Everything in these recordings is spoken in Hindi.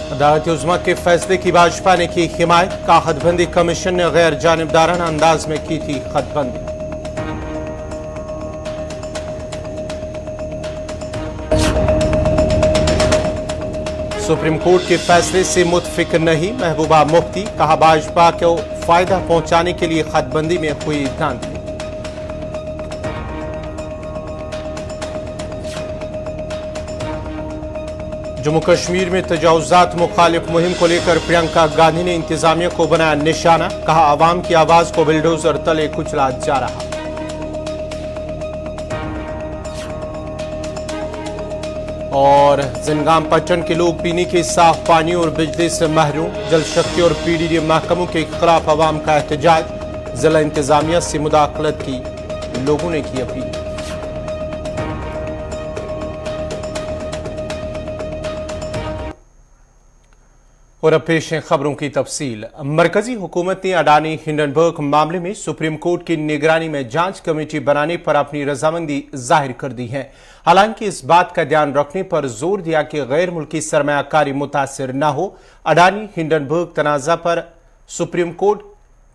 अदालत उज़्मा के फैसले की भाजपा ने की हिमायत, कहा हदबंदी कमीशन ने गैर जानिबदाराना अंदाज में की थी हदबंदी। सुप्रीम कोर्ट के फैसले से मुतफिक नहीं, महबूबा मुफ्ती, कहा भाजपा को फायदा पहुंचाने के लिए हदबंदी में हुई धांधली। जम्मू कश्मीर में तजावुजात मुखालिफ मुहिम को लेकर प्रियंका गांधी ने इंतजामिया को बनाया निशाना, कहा आवाम की आवाज को बिल्डोजर तले कुचला जा रहा। और जिनगाम पट्टन के लोग पीने के साफ पानी और बिजली से महरूम, जल शक्ति और पीडीडी महकमों के खिलाफ आवाम का एहतजाज, जिला इंतजामिया से मुदाखलत की लोगों ने की अपील। और अब पेश है खबरों की तफसील। मरकजी हुकूमत ने अडानी हिंडनबर्ग मामले में सुप्रीम कोर्ट की निगरानी में जांच कमेटी बनाने पर अपनी रजामंदी जाहिर कर दी है। हालांकि इस बात का ध्यान रखने पर जोर दिया कि गैर मुल्की सरमायाकारी मुतासिर न हो। अडानी हिंडनबर्ग तनाजा पर सुप्रीम कोर्ट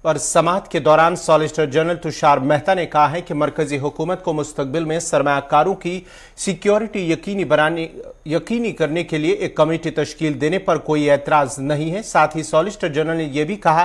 पर समाअत के दौरान सॉलिसिटर जनरल तुषार मेहता ने कहा है कि मरकजी हुकूमत को मुस्तकबिल में सरमायाकारों की सिक्योरिटी यकीनी करने के लिए एक कमेटी तश्कील देने पर कोई एतराज नहीं है। साथ ही सॉलिसिटर जनरल ने यह भी कहा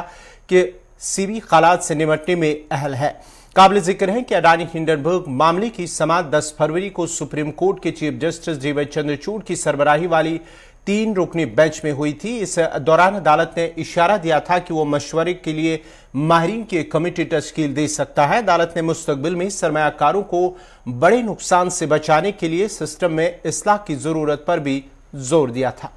कि सीबी हालात से निपटने में अहल है। काबिल जिक्र है कि अडानी हिंडनबर्ग मामले की समाअत 10 फरवरी को सुप्रीम कोर्ट के चीफ जस्टिस डीवाई चंद्रचूड़ की सरबराही वाली 3 रुकनी बेंच में हुई थी। इस दौरान अदालत ने इशारा दिया था कि वो मशवरे के लिए माहिरीन की एक कमेटी तश्कील दे सकता है। अदालत ने मुस्तकबिल में सरमायाकारों को बड़े नुकसान से बचाने के लिए सिस्टम में इस्लाह की जरूरत पर भी जोर दिया था।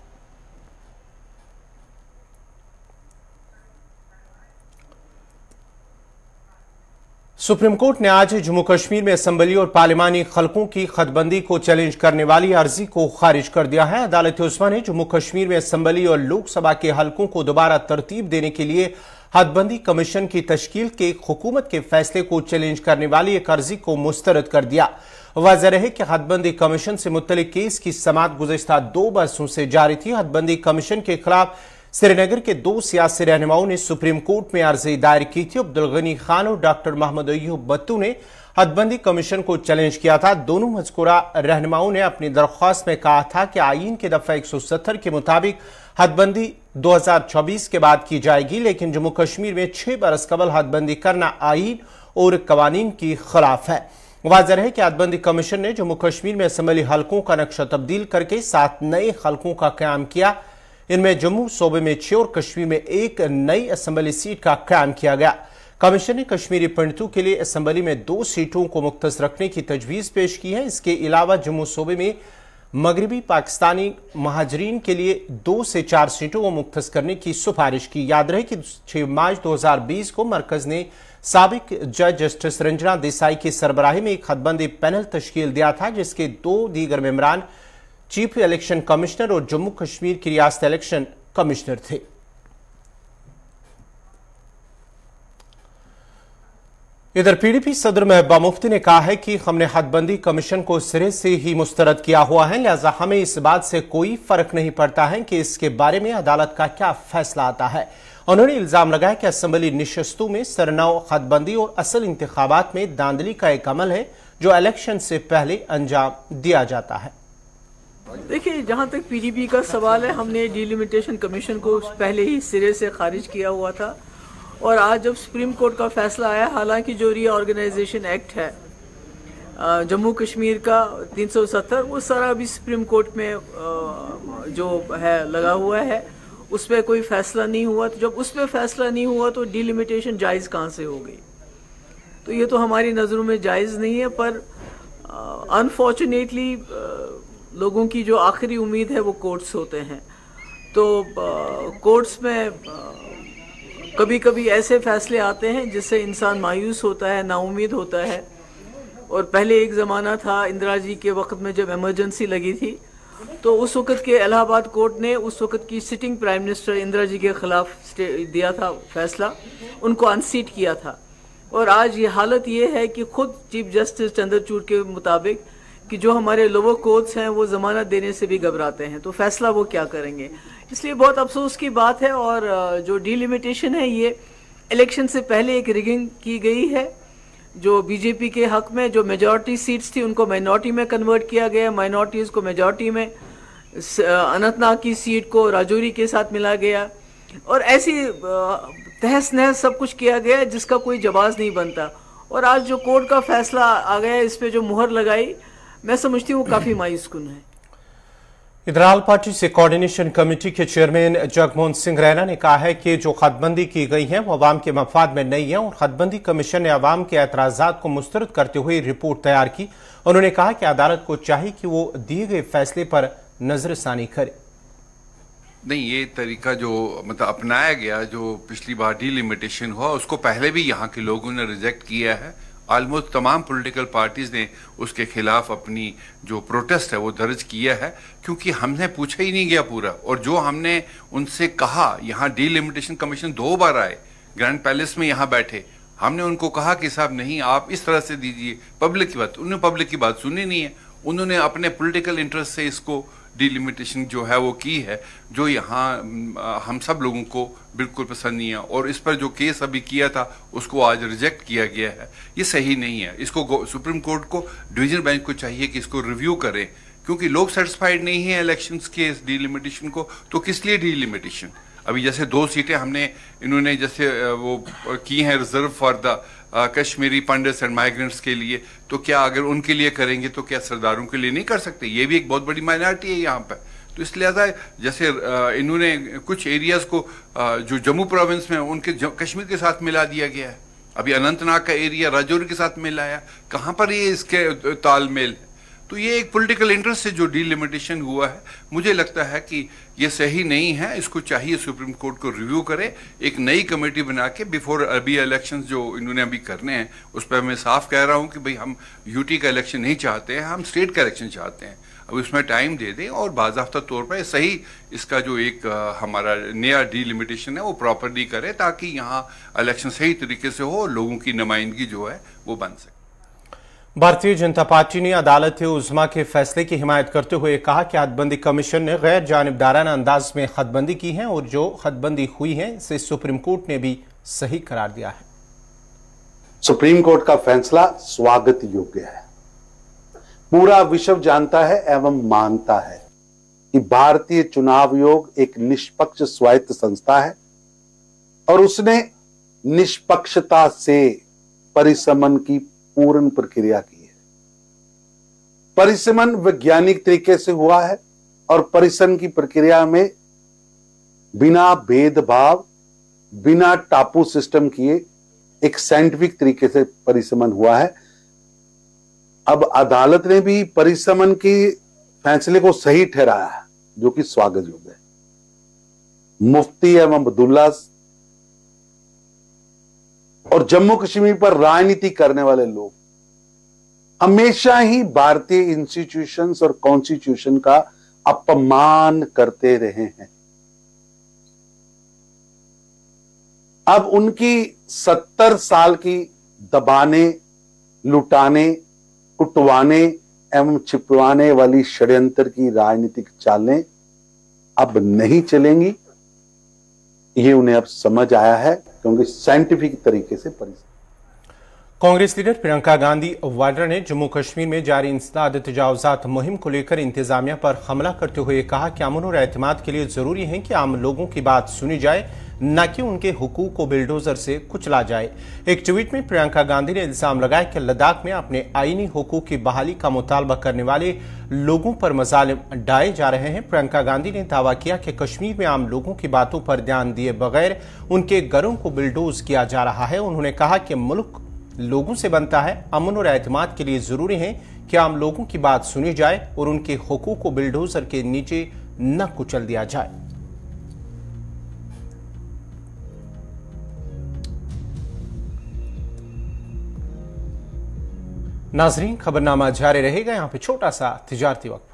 सुप्रीम कोर्ट ने आज जम्मू कश्मीर में असम्बली और पार्लिमानी खलकों की खतबंदी को चैलेंज करने वाली अर्जी को खारिज कर दिया है। अदालत उज़्मा ने जम्मू कश्मीर में असम्बली और लोकसभा के हलकों को दोबारा तरतीब देने के लिए हदबंदी कमीशन की तश्कील के हुकूमत के फैसले को चैलेंज करने वाली एक अर्जी को मुस्तरद कर दिया। वाज़ेह है कि हदबंदी कमीशन से मुतल्लिक केस की समाअत गुज़िश्ता 2 बरसों से जारी थी। हदबंदी कमीशन के खिलाफ श्रीनगर के 2 सियासी रहनुमाओं ने सुप्रीम कोर्ट में अर्जी दायर की थी। अब्दुल गनी खान और डॉक्टर मोहम्मद अय्यूब बट्टू ने हदबंदी कमीशन को चैलेंज किया था। दोनों मज़कूरा रहनुमाओं ने अपनी दरख्वास्त में कहा था कि आईन के दफा 170 के मुताबिक हदबंदी 2024 के बाद की जाएगी, लेकिन जम्मू कश्मीर में 6 बरस कबल हदबंदी करना आईन और कवानीन की खिलाफ है। वाज़ेह है कि हदबंदी कमीशन ने जम्मू कश्मीर में असम्बली हलकों का नक्शा तब्दील करके 7 नए हलकों का क़याम किया। इनमें जम्मू सूबे में 6 और कश्मीर में 1 नई असम्बली सीट का क़याम किया गया। कमीशन ने कश्मीरी पंडितों के लिए असम्बली में 2 सीटों को मुख्तस रखने की तजवीज़ पेश की है। इसके अलावा जम्मू सूबे में मगरबी पाकिस्तानी महाजरीन के लिए 2 से 4 सीटों को मुख्तस करने की सिफारिश की। याद रहे कि 6 मार्च 2020 को मरकज ने साबिक जज जस्टिस रंजना देसाई की सरबराही में एक हदबंदी पैनल तश्कील दिया था, जिसके 2 दीगर मेंबरान चीफ इलेक्शन कमिश्नर और जम्मू कश्मीर की रियासत इलेक्शन कमिश्नर थे। इधर पीडीपी सदर महबूबा मुफ्ती ने कहा है कि हमने हदबंदी कमीशन को सिरे से ही मुस्तरद किया हुआ है, लिहाजा हमें इस बात से कोई फर्क नहीं पड़ता है कि इसके बारे में अदालत का क्या फैसला आता है। उन्होंने इल्जाम लगाया कि असम्बली निशस्तों में सरनौ हदबंदी और असल इंतखाबात में धांधली का एक अमल है जो इलेक्शन से पहले अंजाम दिया जाता है। देखिए, जहां तक पीडीपी का सवाल है, हमने डिलिमिटेशन कमीशन को पहले ही सिरे से खारिज किया हुआ था और आज जब सुप्रीम कोर्ट का फैसला आया, हालांकि जो रीऑर्गेनाइजेशन एक्ट है जम्मू कश्मीर का 370, वो सारा अभी सुप्रीम कोर्ट में जो है लगा हुआ है, उस पर कोई फैसला नहीं हुआ। तो जब उस पर फैसला नहीं हुआ तो डिलिमिटेशन जायज़ कहाँ से हो गई? तो ये तो हमारी नज़रों में जायज़ नहीं है, पर अनफॉर्चुनेटली लोगों की जो आखिरी उम्मीद है वो कोर्ट्स होते हैं। तो कोर्ट्स में कभी कभी ऐसे फैसले आते हैं जिससे इंसान मायूस होता है, नाउम्मीद होता है। और पहले एक ज़माना था इंदिरा जी के वक्त में जब इमरजेंसी लगी थी, तो उस वक़्त के इलाहाबाद कोर्ट ने उस वक़्त की sitting prime minister Indira ji के ख़िलाफ़ दिया था फैसला, उनको अनसीट किया था। और आज ये हालत ये है कि ख़ुद चीफ जस्टिस चंद्रचूड़ के मुताबिक कि जो हमारे लोअर कोर्ट्स हैं वो जमानत देने से भी घबराते हैं, तो फैसला वो क्या करेंगे। इसलिए बहुत अफसोस की बात है। और जो डिलिमिटेशन है ये इलेक्शन से पहले एक रिगिंग की गई है, जो बीजेपी के हक में जो मेजॉरिटी सीट्स थी उनको माइनॉरिटी में कन्वर्ट किया गया, माइनॉरिटीज़ को मेजॉरिटी में, अनंतनाग की सीट को राजौरी के साथ मिला गया, और ऐसी तहस नहस सब कुछ किया गया जिसका कोई जवाब नहीं बनता। और आज जो कोर्ट का फैसला आ गया, इस पे जो मुहर लगाई, मैं समझती हूँ वो काफ़ी मायूस कुन है। इधर आल पार्टी से कोऑर्डिनेशन कमेटी के चेयरमैन जगमोहन सिंह रैना ने कहा है कि जो खतबंदी की गई है वो अवाम के मफाद में नहीं है और खतबंदी कमीशन ने अवाम के एतराज़ात को मुस्तरद करते हुए रिपोर्ट तैयार की। उन्होंने कहा कि अदालत को चाहिए कि वो दिए गए फैसले पर नजरसानी करे। नहीं, ये तरीका जो मतलब अपनाया गया, जो पिछली बार डिलिमिटेशन हुआ, उसको पहले भी यहाँ के लोगों ने रिजेक्ट किया है। ऑलमोस्ट तमाम पॉलिटिकल पार्टीज ने उसके खिलाफ अपनी जो प्रोटेस्ट है वो दर्ज किया है, क्योंकि हमने पूछा ही नहीं गया पूरा। और जो हमने उनसे कहा, यहाँ डिलिमिटेशन कमीशन 2 बार आए, ग्रैंड पैलेस में यहाँ बैठे, हमने उनको कहा कि साहब नहीं, आप इस तरह से दीजिए पब्लिक की बात। उन्होंने पब्लिक की बात सुनी नहीं है, उन्होंने अपने पॉलिटिकल इंटरेस्ट से इसको डिलिमिटेशन जो है वो की है, जो यहाँ हम सब लोगों को बिल्कुल पसंद नहीं है। और इस पर जो केस अभी किया था उसको आज रिजेक्ट किया गया है, ये सही नहीं है। इसको सुप्रीम कोर्ट को, डिवीजन बेंच को चाहिए कि इसको रिव्यू करें, क्योंकि लोग सेटिस्फाइड नहीं है इलेक्शंस के इस डिलिमिटेशन को, तो किस लिए डिलिमिटेशन। अभी जैसे 2 सीटें इन्होंने जैसे वो की हैं reserve for the Kashmiri pandits and migrants के लिए, तो क्या अगर उनके लिए करेंगे तो क्या सरदारों के लिए नहीं कर सकते। ये भी एक बहुत बड़ी माइनॉरिटी है यहाँ पर। तो इसलिए जैसे इन्होंने कुछ एरियाज को जो जम्मू प्रोविंस में उनके कश्मीर के साथ मिला दिया गया है, अभी अनंतनाग का एरिया राजौरी के साथ मिलाया, कहाँ पर ये इसके तालमेल है। तो ये एक पॉलिटिकल इंटरेस्ट से जो डिलिमिटेशन हुआ है, मुझे लगता है कि ये सही नहीं है। इसको चाहिए सुप्रीम कोर्ट को रिव्यू करे, एक नई कमेटी बना के बिफोर अभी इलेक्शंस जो इन्होंने अभी करने हैं, उस पर मैं साफ कह रहा हूं कि भाई हम यूटी का इलेक्शन नहीं चाहते हैं, हम स्टेट का इलेक्शन चाहते हैं। अब उसमें टाइम दे दें और बाज़ाफ्ता तौर पर सही इसका जो एक हमारा नया डिलिमिटेशन है वो प्रॉपरली करें, ताकि यहाँ इलेक्शन सही तरीके से हो और लोगों की नुमाइंदगी जो है वो बन सके। भारतीय जनता पार्टी ने अदालत उज़्मा के फैसले की हिमायत करते हुए कहा कि हदबंदी कमीशन ने गैर जानिबदाराना अंदाज में खतबंदी की है और जो खतबंदी हुई है इसे सुप्रीम कोर्ट ने भी सही करार दिया है। सुप्रीम कोर्ट का फैसला स्वागत योग्य है। पूरा विश्व जानता है एवं मानता है कि भारतीय चुनाव आयोग एक निष्पक्ष स्वायत्त संस्था है और उसने निष्पक्षता से परिसमन की पूर्ण प्रक्रिया की है। परिसमन वैज्ञानिक तरीके से हुआ है और परिसमन की प्रक्रिया में बिना भेदभाव, बिना टापू सिस्टम किए एक साइंटिफिक तरीके से परिसमन हुआ है। अब अदालत ने भी परिसमन के फैसले को सही ठहराया है, जो कि स्वागत योग्य है। मुफ्ती एवं अब्दुल्ला और जम्मू कश्मीर पर राजनीति करने वाले लोग हमेशा ही भारतीय इंस्टीट्यूशंस और कॉन्स्टिट्यूशन का अपमान करते रहे हैं। अब उनकी 70 साल की दबाने, लुटाने, कुटवाने एवं छिपवाने वाली षड्यंत्र की राजनीतिक चालें अब नहीं चलेंगी। ये उन्हें अब समझ आया है, क्योंकि साइंटिफिक तरीके से कांग्रेस लीडर प्रियंका गांधी वाड्रा ने जम्मू कश्मीर में जारी इंसदाद तजावुजात मुहिम को लेकर इंतजामिया पर हमला करते हुए कहा कि अमन और एतमाद के लिए जरूरी है कि आम लोगों की बात सुनी जाए, न कि उनके हुकूक को बिल्डोजर से कुचला जाए। एक ट्वीट में प्रियंका गांधी ने इल्जाम लगाया कि लद्दाख में अपने आईनी हुकूक की बहाली का मुतालबा करने वाले लोगों पर मजालिम ढाए जा रहे हैं। प्रियंका गांधी ने दावा किया कि कश्मीर में आम लोगों की बातों पर ध्यान दिए बगैर उनके घरों को बिल्डोज किया जा रहा है। उन्होंने कहा कि मुल्क लोगों से बनता है, अमन और एतमाद के लिए जरूरी है कि आम लोगों की बात सुनी जाए और उनके हुकूक को बिल्डोजर के नीचे न कुचल दिया जाए। नाजरीन, खबरनामा जारी रहेगा। यहाँ पे छोटा सा तिजारती वक्त।